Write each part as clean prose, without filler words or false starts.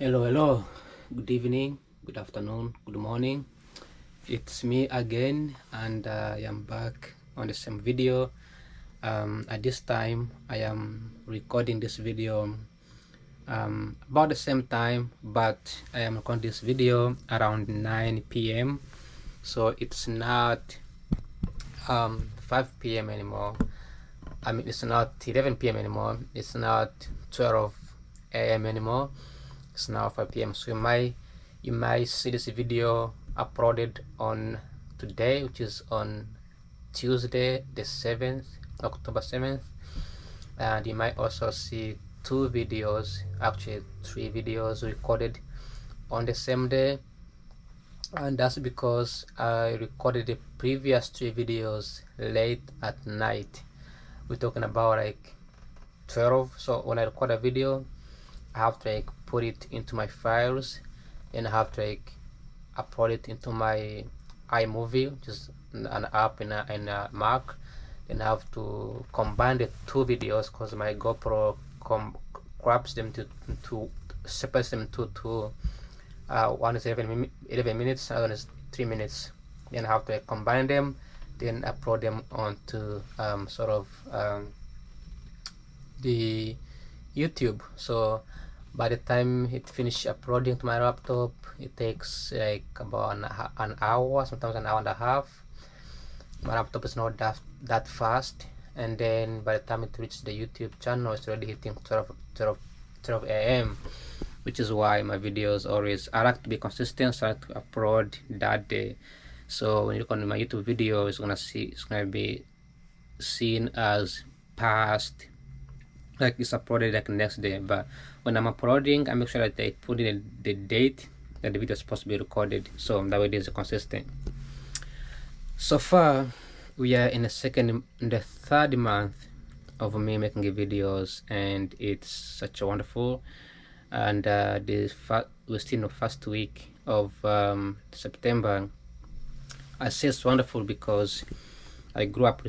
Hello, good evening, good afternoon, good morning. It's me again, and I am back on the same video. At this time, I am recording this video about the same time, but I am recording this video around 9 p.m. So it's not 5 p.m. anymore. I mean, it's not 11 p.m. anymore. It's not 12 a.m. anymore. It's now 5 p.m. So you might see this video uploaded on today, which is on Tuesday the 7th, October 7th, and you might also see two videos, actually three videos recorded on the same day. And that's because I recorded the previous three videos late at night. We're talking about like 12. So when I record a video, I have to like put it into my files, and I have to like upload it into my iMovie, which is an app in a Mac. Then I have to combine the two videos because my GoPro grabs them to separates them to one is 11 minutes, other one is 3 minutes. Then I have to like combine them, then upload them onto the YouTube. So by the time it finishes uploading to my laptop, it takes like about an hour, sometimes an hour and a half. My laptop is not that fast, and then by the time it reaches the YouTube channel, it's already hitting 12 a.m., which is why my videos always, I like to be consistent, so I like to upload that day. So when you look on my YouTube video, it's gonna be seen as past, like it's uploaded like next day. But when I'm uploading, I make sure that I put in the date that the video is supposed to be recorded, so that way it is consistent. So far we are in the third month of me making videos, and it's such a wonderful. And we're still in the first week of September. I say it's wonderful because I grew up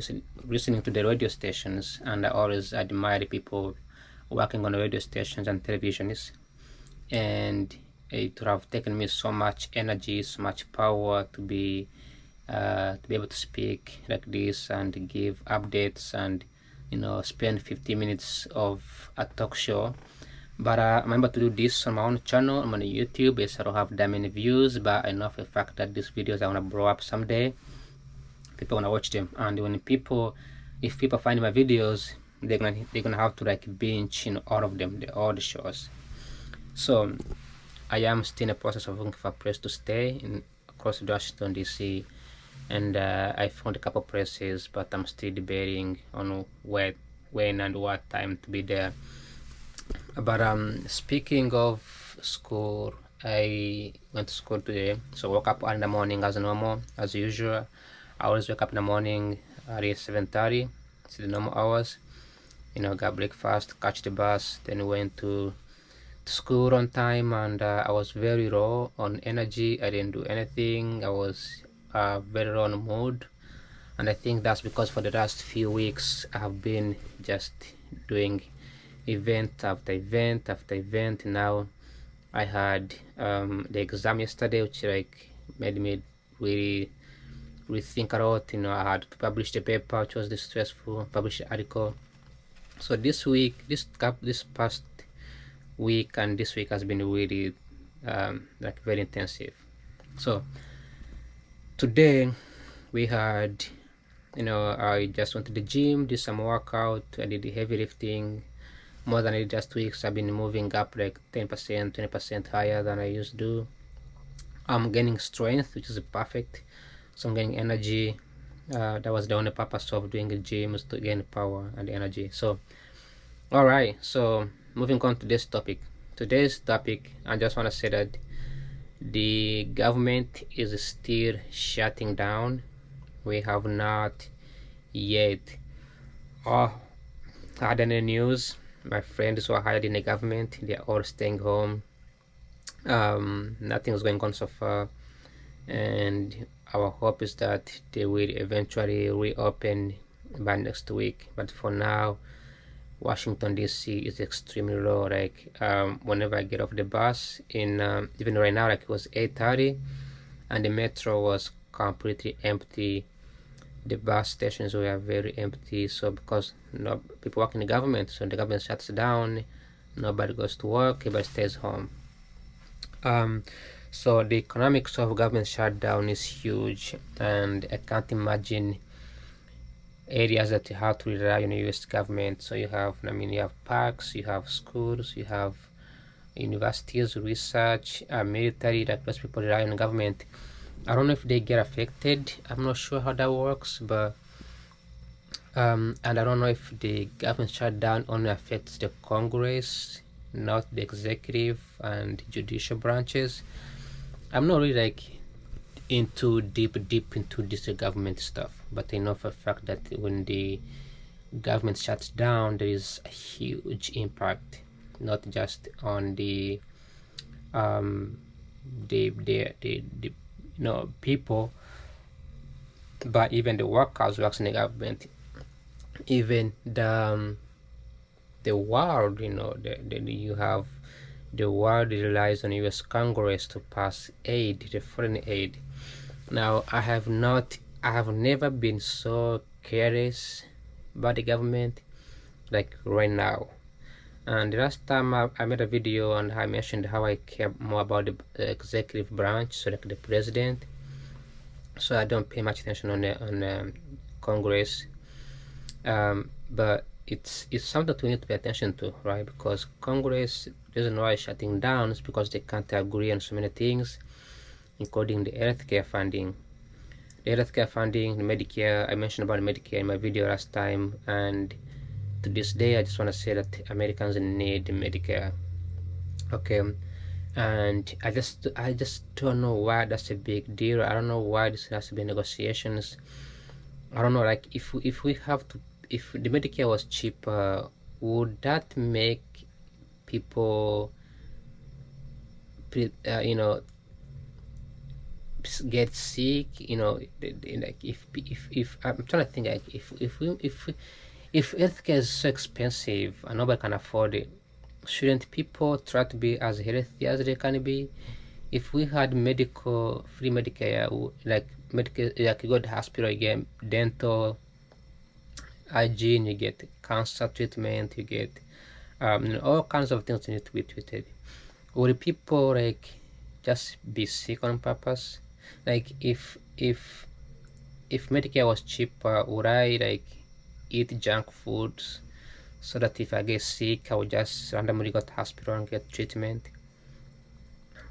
listening to the radio stations, and I always admire the people working on the radio stations and televisions. And it would have taken me so much energy, so much power to be able to speak like this and give updates and spend 50 minutes of a talk show. But I'm able to do this on my own channel. I'm on YouTube. Yes, I don't have that many views, but I know for a fact that these videos are gonna blow up someday. People wanna watch them, and if people find my videos, they're gonna have to like binge all of them, all the shows. So I am still in the process of looking for a place to stay across Washington DC, and I found a couple places, but I'm still debating on when and what time to be there. But speaking of school, I went to school today. So woke up in the morning as normal, as usual. I always wake up in the morning at 7:30. It's the normal hours. Got breakfast, catch the bus, then went to school on time, and I was very raw on energy. I didn't do anything. I was very raw on mood, and I think that's because for the last few weeks I have been just doing event after event after event. Now I had the exam yesterday, which like made me really think a lot. I had to publish the paper, which was stressful, publish the article. So this past week and this week has been really like very intensive. So today we had I just went to the gym, did some workout. I did the heavy lifting more than I did last week. So I've been moving up like 10%, 20% higher than I used to do. I'm gaining strength, which is perfect. So I'm getting energy. That was the only purpose of doing the gym, is to gain power and energy. So all right, so moving on to this topic. Today's topic, I just want to say that the government is still shutting down. We have not yet had any news. My friends who are hired in the government, they are all staying home. Nothing is going on so far, and our hope is that they will eventually reopen by next week. But for now, Washington DC is extremely low. Like whenever I get off the bus in even right now, like it was 8:30 and the metro was completely empty. The bus stations were very empty. So because no people work in the government, so the government shuts down, nobody goes to work, everybody stays home. So the economics of government shutdown is huge, and I can't imagine areas that you have to rely on the U.S. government. So you have, I mean, you have parks, you have schools, you have universities, research, military. That those people rely on the government. I don't know if they get affected. I'm not sure how that works, but and I don't know if the government shutdown only affects the Congress, not the executive and judicial branches. I'm not really like into deep into this government stuff, but I know for a fact that when the government shuts down, there is a huge impact, not just on the people, but even the workers who works in the government, even the world. You have the world relies on U.S. Congress to pass aid, the foreign aid. Now, I have never been so careless about the government like right now. And the last time I made a video and I mentioned how I care more about the executive branch, so like the president. So I don't pay much attention on Congress, but it's something that we need to pay attention to, right? Because Congress, the reason why it's shutting down is because they can't agree on so many things, including the healthcare funding. The healthcare funding, the Medicare, I mentioned about Medicare in my video last time, and to this day I just want to say that Americans need Medicare. Okay, and I just don't know why that's a big deal. I don't know why this has to be negotiations. I don't know, like if we have to, if the Medicare was cheaper, would that make people get sick? Like if I'm trying to think, like if healthcare is so expensive and nobody can afford it, shouldn't people try to be as healthy as they can be? If we had free Medicare, like like you go to the hospital, you get dental, hygiene, you get cancer treatment, you get all kinds of things need to be treated. Would people like just be sick on purpose? Like if Medicare was cheaper, would I like eat junk foods so that if I get sick, I would just randomly go to hospital and get treatment?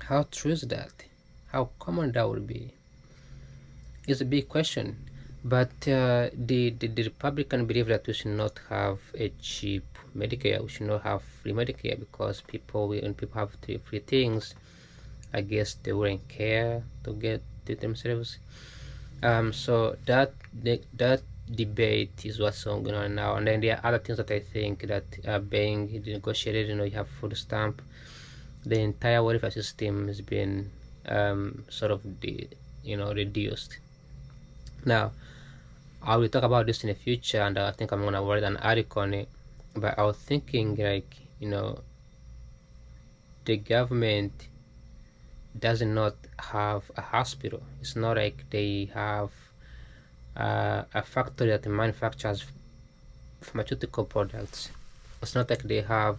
How true is that? How common that would be? It's a big question. But the Republican believe that we should not have a cheap Medicare. We should not have free Medicare because when people have free things, I guess they wouldn't care to get to themselves. So that debate is what's going on now. And then there are other things that I think that are being negotiated. You have food stamp. The entire welfare system has been sort of reduced. Now, I will talk about this in the future, and I think I'm gonna write an article on it. But I was thinking, like, the government does not have a hospital. It's not like they have a factory that manufactures pharmaceutical products. It's not like they have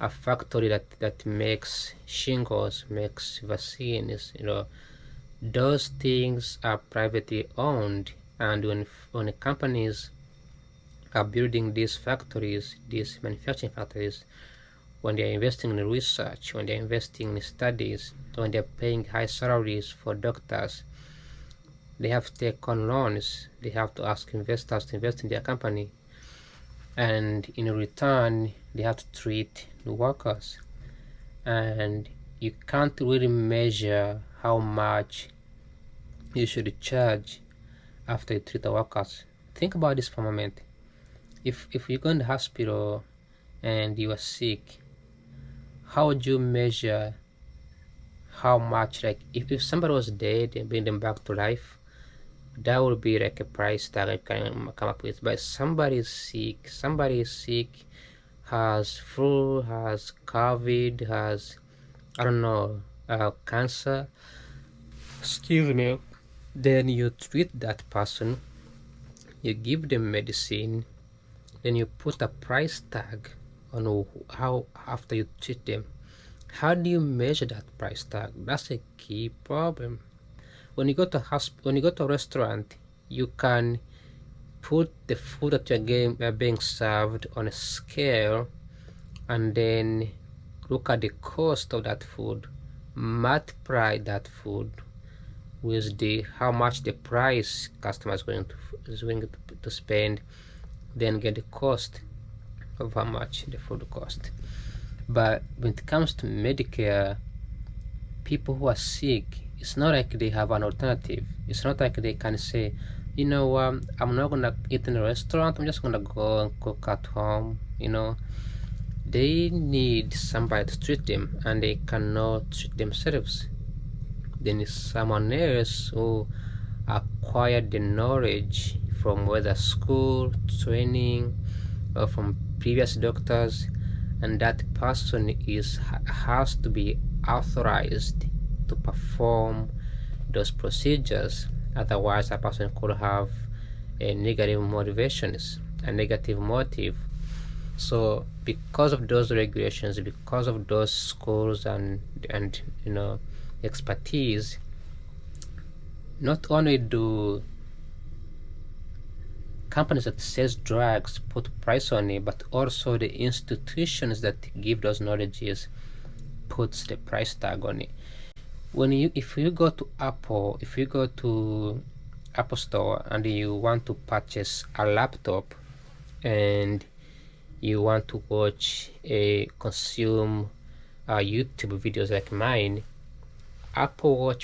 a factory that makes shingles, makes vaccines. Those things are privately owned, and when the companies are building these factories, these manufacturing factories, when they're investing in research, when they're investing in studies, when they're paying high salaries for doctors, they have to take on loans. They have to ask investors to invest in their company, and in return they have to treat the workers. And you can't really measure how much you should charge after you treat the workers. Think about this for a moment. If you go in the hospital and you are sick, how would you measure how much, like if somebody was dead and bring them back to life, that would be like a price tag I can come up with. But somebody is sick, has flu, has COVID, has, I don't know, cancer, excuse me, then you treat that person, you give them medicine, then you put a price tag on how after you treat them. How do you measure that price tag? That's a key problem. When you go to when you go to a restaurant, you can put the food that you're being served on a scale, and then look at the cost of that food, multiply that food with the how much the price customer is going to spend, then get the cost of how much the food cost. But when it comes to Medicare, people who are sick, it's not like they have an alternative. It's not like they can say, you know, I'm not gonna eat in a restaurant, I'm just gonna go and cook at home. You know, they need somebody to treat them, and they cannot treat themselves. They need someone else who acquired the knowledge from whether school, training, or from previous doctors, and that person has to be authorized to perform those procedures. Otherwise, a person could have a negative motivations, a negative motive. So because of those regulations, because of those schools and you know, expertise, not only do companies that sells drugs put price on it, but also the institutions that give those knowledges puts the price tag on it. If you go to Apple Store and you want to purchase a laptop and you want to watch consume YouTube videos like mine, Apple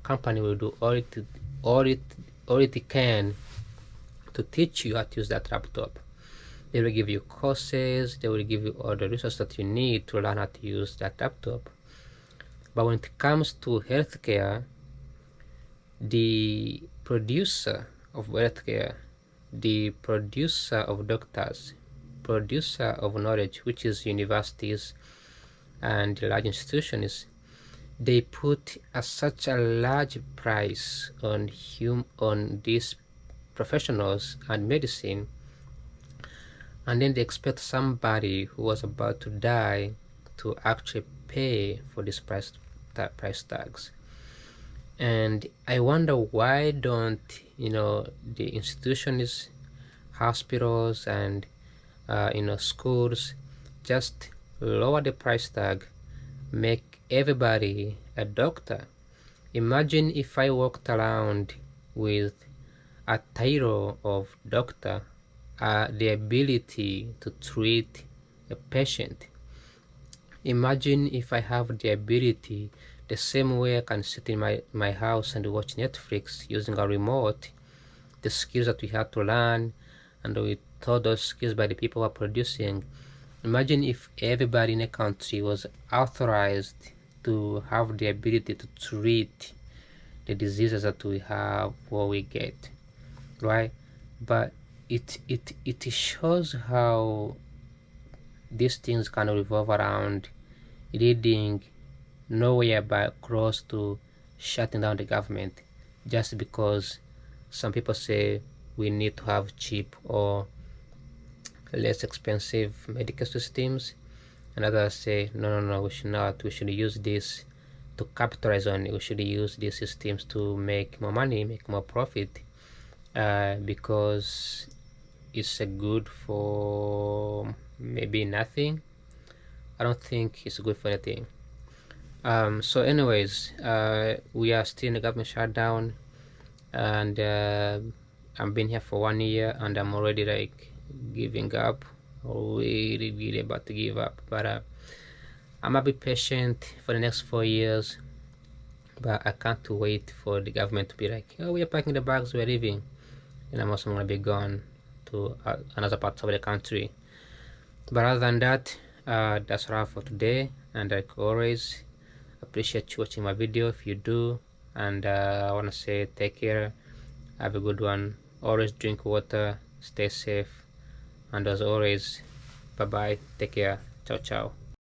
company will do all it can to teach you how to use that laptop. They will give you courses, they will give you all the resources that you need to learn how to use that laptop. But when it comes to healthcare, the producer of healthcare, the producer of doctors, producer of knowledge, which is universities and large institutions, they put such a large price on these professionals and medicine, and then they expect somebody who was about to die to actually pay for these price tags. And I wonder, why don't, you know, the institutions, hospitals, and you know, schools just lower the price tag, make everybody a doctor? Imagine if I walked around with a title of doctor, the ability to treat a patient. Imagine if I have the ability, the same way I can sit in my house and watch Netflix using a remote, the skills that we had to learn, and we taught those skills by the people who are producing. Imagine if everybody in a country was authorized to have the ability to treat the diseases that we have or we get, right? But it shows how these things kind of revolve around leading nowhere but close to shutting down the government, just because some people say we need to have cheap or less expensive medical systems, and others say no, we should not. We should use this to capitalize on it. We should use these systems to make more money, make more profit, because it's a good for maybe nothing. I don't think it's good for anything. So anyways, we are still in the government shutdown, and I've been here for 1 year and I'm already like giving up, really about to give up. But I'm gonna be patient for the next 4 years, but I can't wait for the government to be like, oh, we are packing the bags, we're leaving, and I'm also gonna be gone to another part of the country. But other than that, that's all for today, and like always, appreciate you watching my video. If you do, and I want to say take care, have a good one, always drink water, stay safe, and as always, bye bye, take care, ciao ciao.